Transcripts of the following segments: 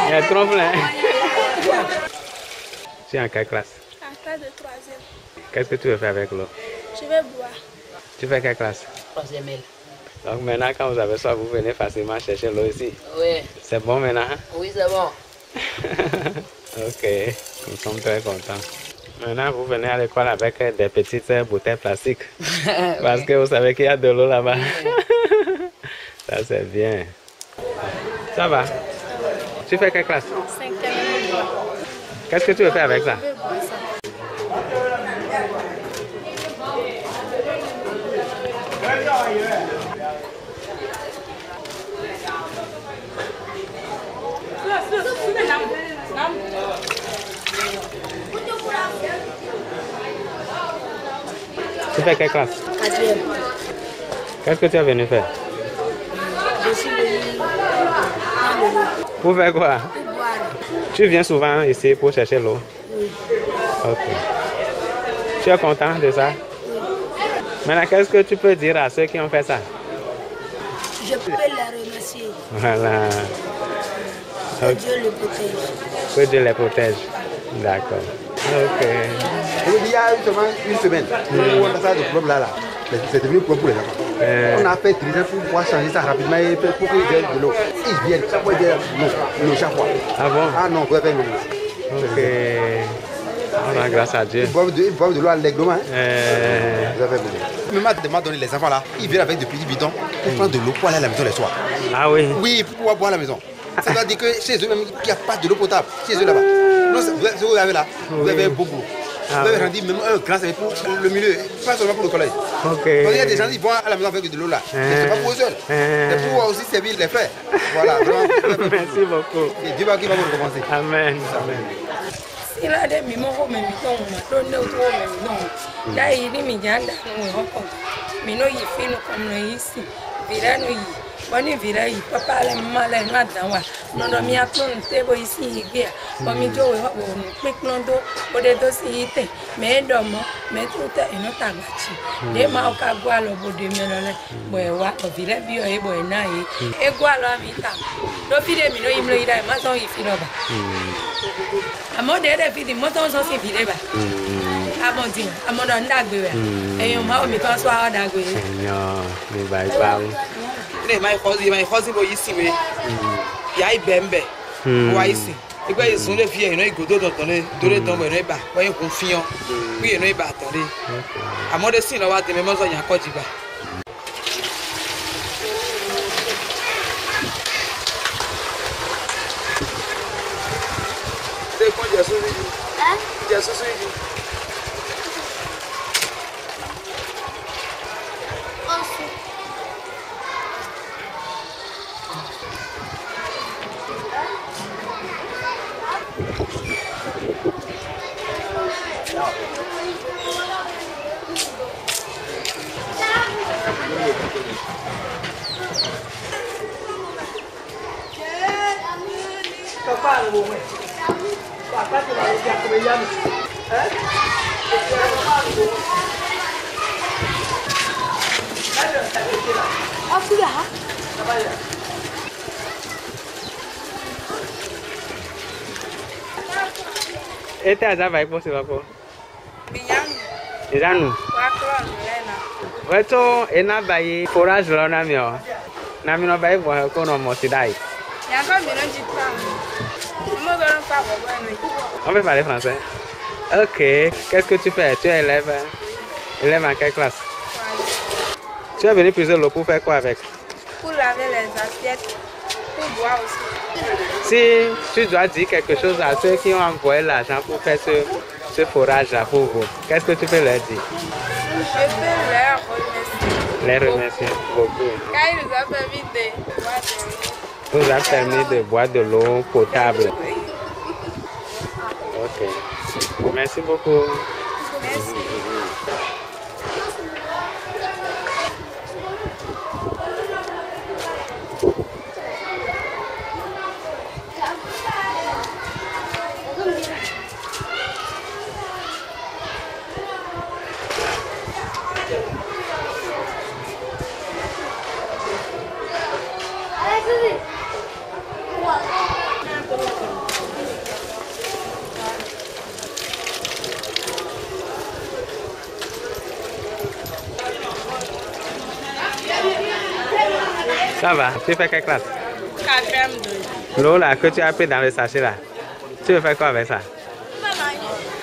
Il y a trop plein. Tu es en quelle classe? En classe de 3e. Qu'est-ce que tu veux faire avec l'eau? Je vais boire. Tu fais quelle classe? 3e L. Donc maintenant, quand vous avez soif, vous venez facilement chercher l'eau ici. Oui. C'est bon maintenant? Oui, c'est bon. Ok, nous sommes très contents. Maintenant, vous venez à l'école avec des petites bouteilles plastiques. Parce que vous savez qu'il y a de l'eau là-bas. Ça, c'est bien. Ça va? Tu fais quelle classe? 5e. Qu'est-ce que tu veux faire avec ça? Je vais boire ça. Tu fais quelle classe? 4e. Qu'est-ce que tu es venu faire? Je suis venu prendre l'eau. Pour faire quoi? Pour boire. Tu viens souvent ici pour chercher l'eau? Oui. Ok. Tu es content de ça? Oui. Maintenant, qu'est-ce que tu peux dire à ceux qui ont fait ça? Je peux les remercier. Voilà. Que Dieu le protège. Que Dieu les protège. D'accord. Ok. Il y a seulement une semaine, on a ça de problème là. C'est devenu problème pour les enfants. On a fait triser pour pouvoir changer ça rapidement et pour qu'ils aient de l'eau. Ils viennent, chaque fois ils disent non, chaque fois. Ah bon? Ah non, vous avez l'eau. Ok. Ah, grâce à Dieu. Ils boivent de l'eau allègrement. Vous avez l'eau. Même à donner les enfants là, ils viennent avec des petits bidons pour prendre de l'eau pour aller à la maison les soirs. Ah oui? Oui, pour pouvoir boire à la maison. C'est-à-dire que chez eux même, il n'y a pas de l'eau potable. Chez eux là-bas. Non, ce que vous avez là, vous avez beaucoup. Vous avez rendu même un grand service pour le milieu, pas seulement pour le collège. Ok. Parce qu'il y a des gens qui vont à la maison avec de l'eau là. C'est pas pour eux seuls. C'est pour aussi servir les frères. Voilà, vraiment. Merci beaucoup. Et Dieu va vous recommencer. Amen. Amen. Si là, des mimos, mais non, non, là, il dit, mais il y a un mais non, il fait nous comme nous ici. Virano, il vira, il peut pas aller mal, non, non, mi a clone, c'est bon ici, il y a, comme il dit, on peut clondo, pour des dossiers, mais d'homme, mais tout est une autre abachi. Les mains au bois, le bout de melon, bois, au village, bio, et boy, naï, et bois, la vita. Le fille, mais non, il me l'a dit, mais non, il fait là-bas. À mon délai, il dit, moi, on s'en fait là-bas. À mon dieu, à mon andagoué, et on m'a mis pas soir d'agoué. Seigneur, ne va pas. Ne mai khozi bo yisi we ya ibembe wa yisi igbe isun le fi eno igodo don le dore don mo eno iba wa yin kun fiyan wi eno iba ton le amode sin lo wa temi mo so yan ko jiba se ko Jesu ri Jesu ri Este allá va a ir por si va por. Minyang, Iranu. wakron, lena. Esto es nada de forage lo na mio. Na mio va a ir por con no mosidai. Yanko mi no jipa. Mo go ron pa bo ni. On peut parler français. Ok. Qu'est-ce que tu fais? Tu es élève. Élève en quelle classe? Tu es venu puiser l'eau pour faire quoi avec? Pour laver les assiettes, pour boire aussi. Si tu dois dire quelque chose à ceux qui ont envoyé l'argent pour faire ce forage-là pour vous, qu'est-ce que tu peux leur dire? Je peux leur remercier. Les remercier beaucoup. Car il nous a permis de boire de l'eau. Nous a permis de boire de l'eau potable. Ok. Merci beaucoup. Merci. Ça va? Tu fais quelle classe? 4e 2. L'eau là que tu as pris dans le sachet là, tu veux faire quoi avec ça?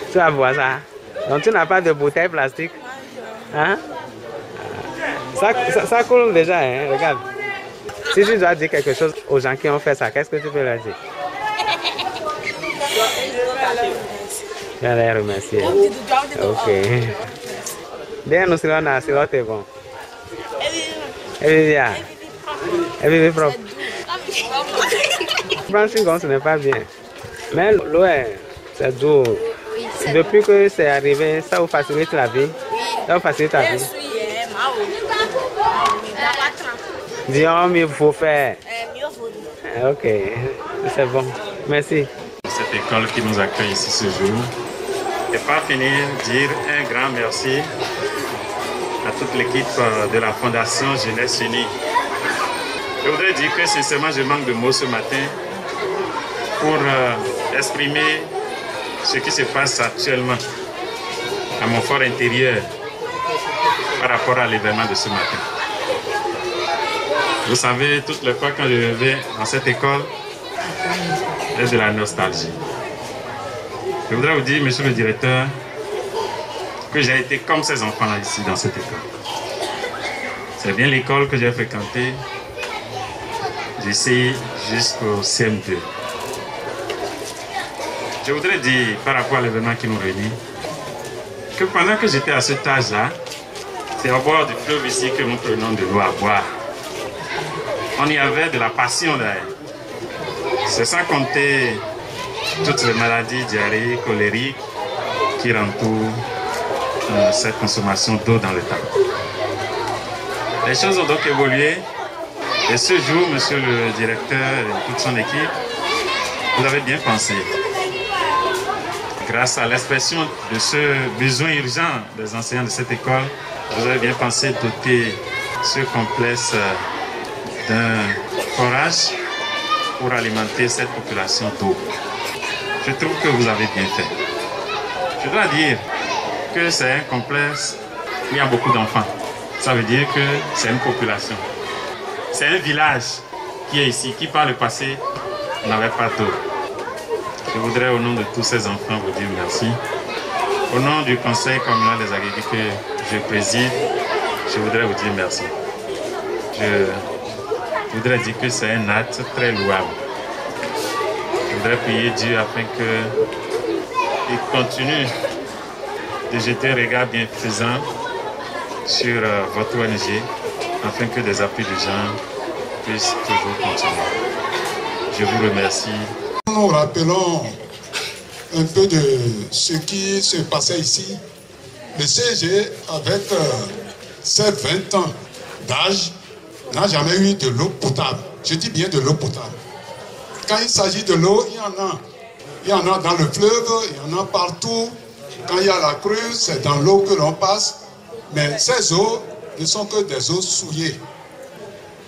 Tu vas boire ça? Donc tu n'as pas de bouteille plastique? Hein? Ça coule déjà, hein? Regarde. Si tu dois dire quelque chose aux gens qui ont fait ça, qu'est-ce que tu peux leur dire? Je vais les remercier. Ok. Dis-nous si l'autre est bon. Et vive propre. Branching ce n'est pas bien. Mais l'eau, c'est doux. Depuis que c'est arrivé, ça vous facilite la vie? Ça vous facilite la vie? Disons, mieux faut faire. Ok, c'est bon. Merci. Cette école qui nous accueille ici ce jour. Et pas finir, dire un grand merci à toute l'équipe de la Fondation Jeunesse Unie. Je voudrais dire que sincèrement, je manque de mots ce matin pour exprimer ce qui se passe actuellement à mon fort intérieur par rapport à l'événement de ce matin. Vous savez, toutes les fois quand je vais dans cette école, j'ai de la nostalgie. Je voudrais vous dire, monsieur le directeur, que j'ai été comme ces enfants-là ici dans cette école. C'est bien l'école que j'ai fréquentée d'ici jusqu'au CM2. Je voudrais dire, par rapport à l'événement qui nous réunit, que pendant que j'étais à cet âge-là, c'est au bord du fleuve ici que nous prenons de l'eau à boire. On y avait de la passion derrière. C'est sans compter toutes les maladies diarrhéiques, cholériques qui entourent cette consommation d'eau dans le temps. Les choses ont donc évolué. Et ce jour, monsieur le directeur et toute son équipe, vous avez bien pensé. Grâce à l'expression de ce besoin urgent des enseignants de cette école, vous avez bien pensé doter ce complexe d'un forage pour alimenter cette population d'eau. Je trouve que vous avez bien fait. Je dois dire que c'est un complexe où il y a beaucoup d'enfants. Ça veut dire que c'est une population. C'est un village qui est ici, qui par le passé n'avait pas d'eau. Je voudrais au nom de tous ces enfants vous dire merci. Au nom du Conseil communal des agriculteurs que je préside, je voudrais vous dire merci. Je voudrais dire que c'est un acte très louable. Je voudrais prier Dieu afin qu'il continue de jeter un regard bienfaisant sur votre ONG, afin que des appuis de gens puissent toujours continuer. Je vous remercie. Nous rappelons un peu de ce qui se passait ici. Le CG, avec ses 20 ans d'âge, n'a jamais eu de l'eau potable. Je dis bien de l'eau potable. Quand il s'agit de l'eau, il y en a. Il y en a dans le fleuve, il y en a partout. Quand il y a la crue, c'est dans l'eau que l'on passe. Mais ces eaux ne sont que des eaux souillées.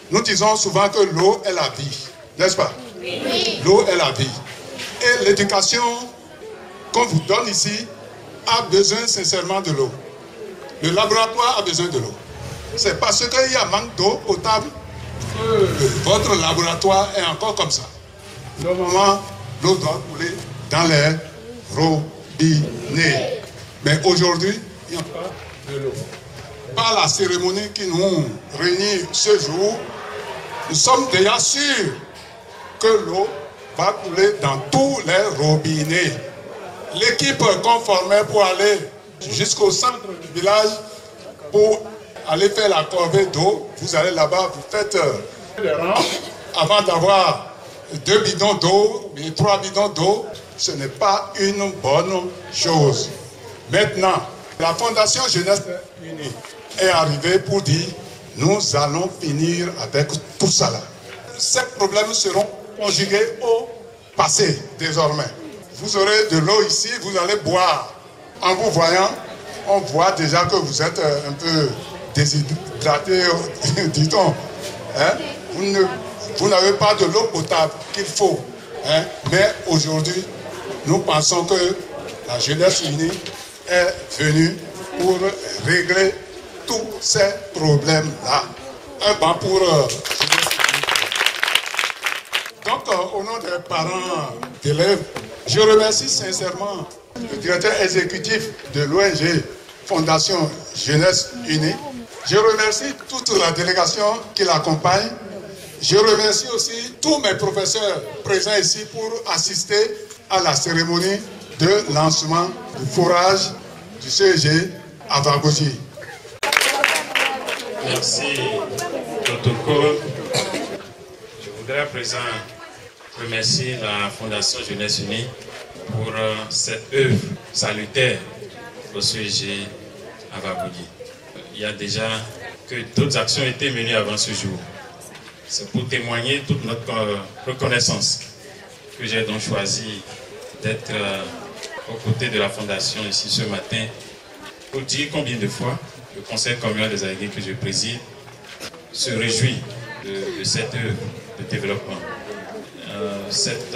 Nous disons souvent que l'eau est la vie, n'est-ce pas? Oui. L'eau est la vie. Et l'éducation qu'on vous donne ici a besoin sincèrement de l'eau. Le laboratoire a besoin de l'eau. C'est parce qu'il y a manque d'eau potable que votre laboratoire est encore comme ça. Normalement, l'eau doit couler dans les robinets. Mais aujourd'hui, il n'y a pas de l'eau. Par la cérémonie qui nous réunit ce jour, nous sommes déjà sûrs que l'eau va couler dans tous les robinets. l'équipe qu'on formait pour aller jusqu'au centre du village pour aller faire la corvée d'eau. Vous allez là-bas, vous faites le rang avant d'avoir 2 bidons d'eau, mais 3 bidons d'eau. Ce n'est pas une bonne chose. Maintenant, la Fondation Jeunesse Unie est arrivée pour dire nous allons finir avec tout ça là. Ces problèmes seront conjugués au passé désormais. Vous aurez de l'eau ici, vous allez boire. En vous voyant, on voit déjà que vous êtes un peu déshydraté, dit-on. Hein? Vous n'avez pas de l'eau potable qu'il faut. Hein? Mais aujourd'hui, nous pensons que la Jeunesse Unie est venue pour régler tous ces problèmes-là. Un banc pour Donc, au nom des parents d'élèves, je remercie sincèrement le directeur exécutif de l'ONG Fondation Jeunesse Unie. Je remercie toute la délégation qui l'accompagne. Je remercie aussi tous mes professeurs présents ici pour assister à la cérémonie de lancement du forage du CEG à Vagoji. Merci, protocole. Je voudrais à présent remercier la Fondation Jeunesse Unie pour cette œuvre salutaire au CEG à Vagoji. Il y a déjà que d'autres actions étaient menées avant ce jour. C'est pour témoigner toute notre reconnaissance que j'ai donc choisi d'être aux côtés de la Fondation ici ce matin pour dire combien de fois le Conseil communal des Aïgués que je préside se réjouit de cette œuvre de développement. Cette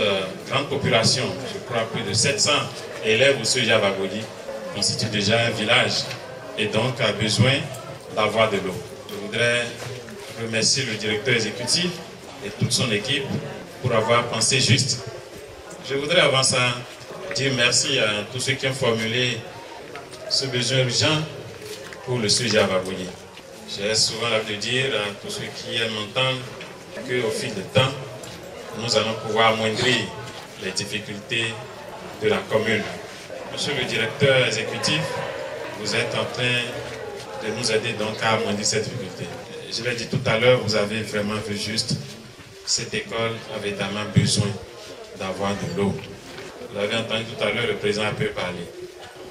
grande population, je crois plus de 700 élèves au CEG à Vagoji, constitue déjà un village et donc a besoin d'avoir de l'eau. Je voudrais remercier le directeur exécutif et toute son équipe pour avoir pensé juste. Je voudrais avant ça dire merci à tous ceux qui ont formulé ce besoin urgent pour le CEG à Vagoji. J'ai souvent l'habitude de dire à tous ceux qui aiment entendre qu'au fil du temps, nous allons pouvoir amoindrir les difficultés de la commune. Monsieur le directeur exécutif, vous êtes en train de nous aider donc à amoindrir cette difficulté. Je l'ai dit tout à l'heure, vous avez vraiment vu juste, cette école avait tellement besoin d'avoir de l'eau. Vous avez entendu tout à l'heure, le président a pu parler.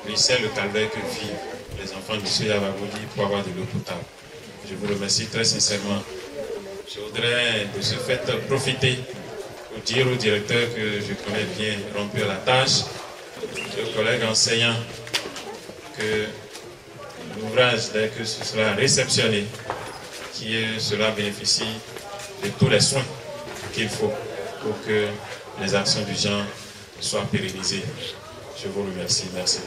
Lui, c'est le calvaire que vivent les enfants du CEG à Vagoji pour avoir de l'eau potable. Je vous remercie très sincèrement. Je voudrais de ce fait profiter pour dire au directeur que je connais bien remplir la tâche, aux collègues enseignants, que l'ouvrage, dès que ce sera réceptionné, cela bénéficie de tous les soins qu'il faut pour que les actions du genre soient pérennisées. Je vous remercie. Merci.